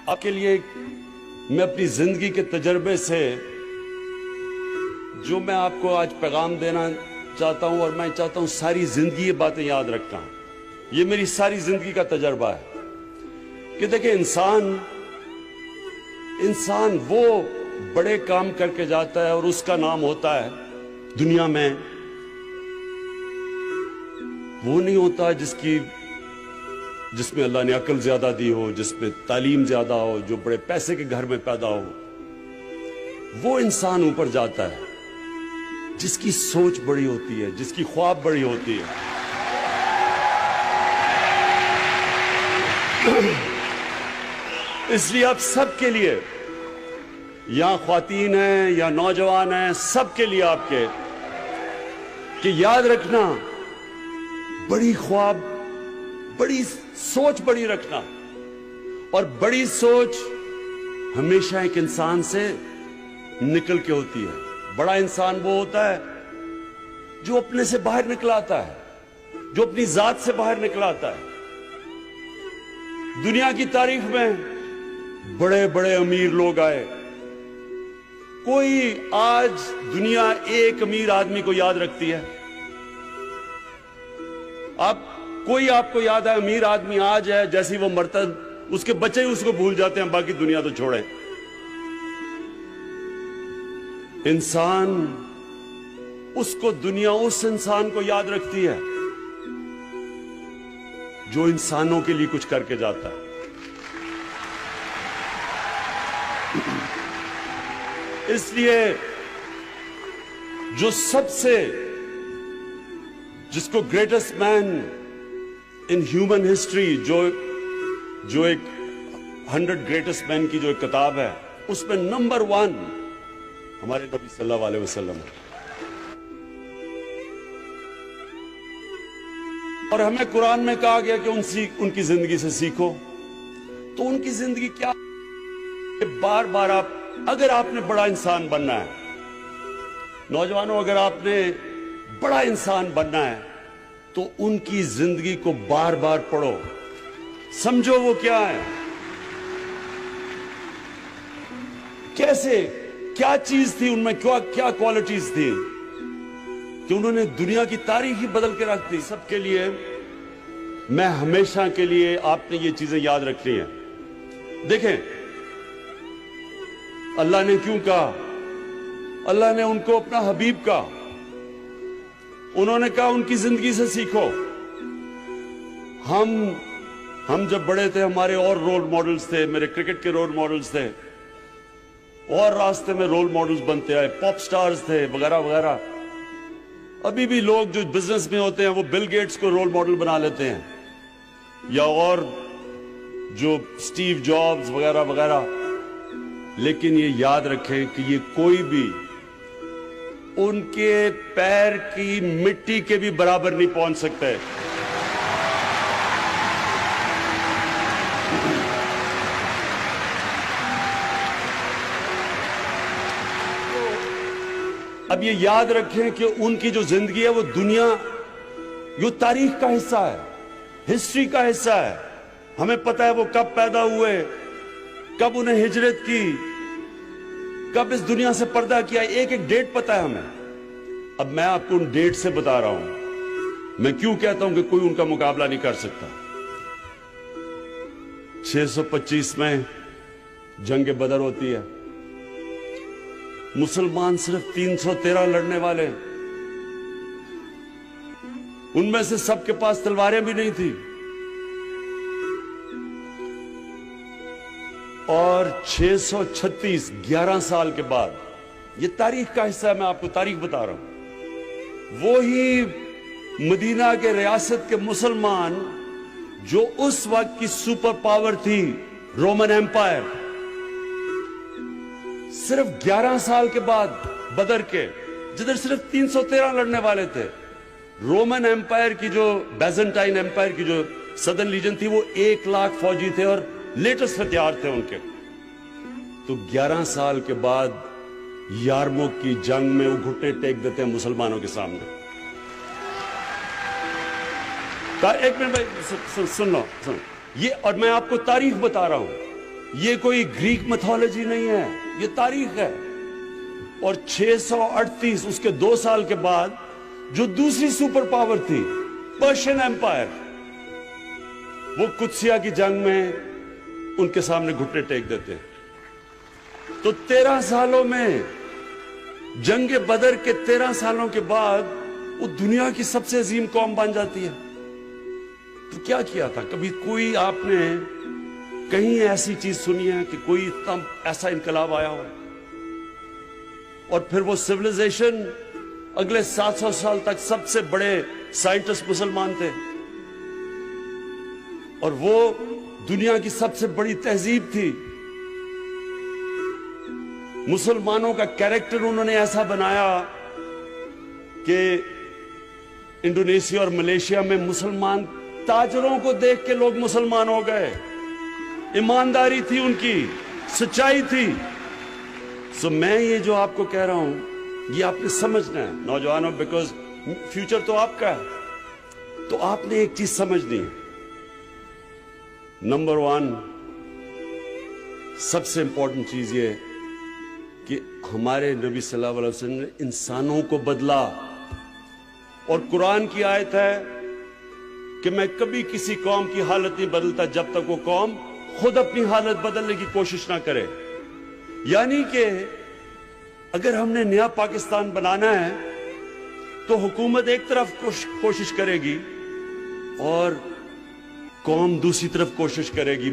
آپ کے لیے میں اپنی زندگی کے تجربے سے جو میں آپ کو آج پیغام دینا چاہتا ہوں، اور میں چاہتا ہوں ساری زندگی یہ باتیں یاد رکھنا. یہ میری ساری زندگی کا تجربہ ہے کہ دیکھیں انسان وہ بڑے کام کر کے جاتا ہے اور اس کا نام ہوتا ہے دنیا میں، وہ نہیں ہوتا جس میں اللہ نے عقل زیادہ دی ہو، جس میں تعلیم زیادہ ہو، جو بڑے پیسے کے گھر میں پیدا ہو. وہ انسان اوپر جاتا ہے جس کی سوچ بڑی ہوتی ہے، جس کی خواب بڑی ہوتی ہے. اس لیے آپ سب کے لیے، یا خواتین ہیں یا نوجوان ہیں، سب کے لیے آپ کے کہ یاد رکھنا، بڑی خواب، بڑی سوچ بڑی رکھنا. اور بڑی سوچ ہمیشہ ایک انسان سے نکل کے ہوتی ہے. بڑا انسان وہ ہوتا ہے جو اپنے سے باہر نکل آتا ہے، جو اپنی ذات سے باہر نکل آتا ہے. دنیا کی تاریخ میں بڑے بڑے امیر لوگ آئے. کوئی آج دنیا ایک امیر آدمی کو یاد رکھتی ہے؟ کوئی آپ کو یاد ہے امیر آدمی آج ہے، جیسی وہ مرتا اس کے بچے ہی اس کو بھول جاتے ہیں، باقی دنیا تو چھوڑیں. انسان دنیا اس انسان کو یاد رکھتی ہے جو انسانوں کے لیے کچھ کر کے جاتا ہے. اس لیے جس کو greatest man in human history, جو ایک 100 گریٹسٹ مین کی جو ایک کتاب ہے، اس میں نمبر 1 ہمارے نبی صلی اللہ علیہ وسلم ہے. اور ہمیں قرآن میں کہا گیا کہ ان کی زندگی سے سیکھو. تو ان کی زندگی کیا؟ بار بار اگر آپ نے بڑا انسان بننا ہے، نوجوانوں، اگر آپ نے بڑا انسان بننا ہے تو ان کی زندگی کو بار بار پڑھو، سمجھو وہ کیا ہے، کیسے، کیا چیز تھی ان میں، کیا کوالٹیز تھی کہ انہوں نے دنیا کی تاریخ ہی بدل کے رکھ دی. سب کے لیے میں ہمیشہ کے لیے آپ نے یہ چیزیں یاد رکھنی ہیں. دیکھیں اللہ نے کیوں کہا؟ اللہ نے ان کو اپنا حبیب کہا. انہوں نے کہا ان کی زندگی سے سیکھو. ہم جب بڑے تھے ہمارے اور رول ماڈلز تھے، میرے کرکٹ کے رول ماڈلز تھے، اور راستے میں رول ماڈلز بنتے آئے، پاپ سٹارز تھے وغیرہ وغیرہ. ابھی بھی لوگ جو بزنس میں ہوتے ہیں وہ بل گیٹس کو رول ماڈل بنا لیتے ہیں، یا اور جو سٹیو جابز وغیرہ وغیرہ. لیکن یہ یاد رکھیں کہ یہ کوئی بھی ان کے پیر کی مٹی کے بھی برابر نہیں پہنچ سکتے. اب یہ یاد رکھیں کہ ان کی جو زندگی ہے وہ دنیا، یہ تاریخ کا حصہ ہے، ہسٹری کا حصہ ہے. ہمیں پتہ ہے وہ کب پیدا ہوئے، کب انہیں ہجرت کی، کب اس دنیا سے پردہ کیا، ایک ایک ڈیٹ پتہ ہے ہمیں. اب میں آپ کو ان ڈیٹ سے بتا رہا ہوں. میں کیوں کہتا ہوں کہ کوئی ان کا مقابلہ نہیں کر سکتا. 625 میں جنگ بدر ہوتی ہے. مسلمان صرف 313 لڑنے والے، ان میں سے سب کے پاس تلواریں بھی نہیں تھی. اور 636 11 سال کے بعد، یہ تاریخ کا حصہ ہے، میں آپ کو تاریخ بتا رہا ہوں، وہی مدینہ کے ریاست کے مسلمان جو اس وقت کی سپر پاور تھی، رومن ایمپائر، صرف 11 سال کے بعد بدر کے، جدھر صرف 313 لڑنے والے تھے، رومن ایمپائر کی جو بیزنٹائن ایمپائر کی جو سدرن لیجن تھی، وہ 1,00,000 فوجی تھے اور لیٹسٹ ہتھیار تھے ان کے. تو 11 سال کے بعد یارموک کی جنگ میں وہ گھٹنے ٹیک دیتے ہیں مسلمانوں کے سامنے. ایک منٹ بھائی، سن لو. یہ اور میں آپ کو تاریخ بتا رہا ہوں, یہ کوئی گریک میتھولوجی نہیں ہے, یہ تاریخ ہے. اور 638 اس کے 2 سال کے بعد جو دوسری سپر پاور تھی پرشین ایمپائر, وہ قدسیہ کی جنگ میں ان کے سامنے گھٹنے ٹیک دیتے ہیں. تو 13 سالوں میں جنگ بدر کے 13 سالوں کے بعد وہ دنیا کی سب سے عظیم قوم بن جاتی ہے. تو کیا کیا تھا؟ کبھی کوئی آپ نے کہیں ایسی چیز سنی ہے کہ کوئی ایسا انقلاب آیا ہو؟ اور پھر وہ سیویلائزیشن اگلے 700 سال تک سب سے بڑے سائنٹسٹ مسلمان تھے, اور وہ دنیا کی سب سے بڑی تہذیب تھی. مسلمانوں کا کیریکٹر انہوں نے ایسا بنایا کہ انڈونیشیا اور ملیشیا میں مسلمان تاجروں کو دیکھ کے لوگ مسلمان ہو گئے. ایمانداری تھی ان کی, سچائی تھی. سو میں یہ جو آپ کو کہہ رہا ہوں یہ آپ نے سمجھنا ہے نوجوانوں, بیکاز فیوچر تو آپ کا ہے. تو آپ نے ایک چیز سمجھنی ہے, نمبر 1 سب سے امپورٹنٹ چیز یہ کہ ہمارے نبی صلی اللہ علیہ وسلم نے انسانوں کو بدلا. اور قرآن کی آیت ہے کہ میں کبھی کسی قوم کی حالت نہیں بدلتا جب تک وہ قوم خود اپنی حالت بدلنے کی کوشش نہ کرے. یعنی کہ اگر ہم نے نیا پاکستان بنانا ہے تو حکومت ایک طرف کوشش کرے گی اور قوم دوسری طرف کوشش کرے گی.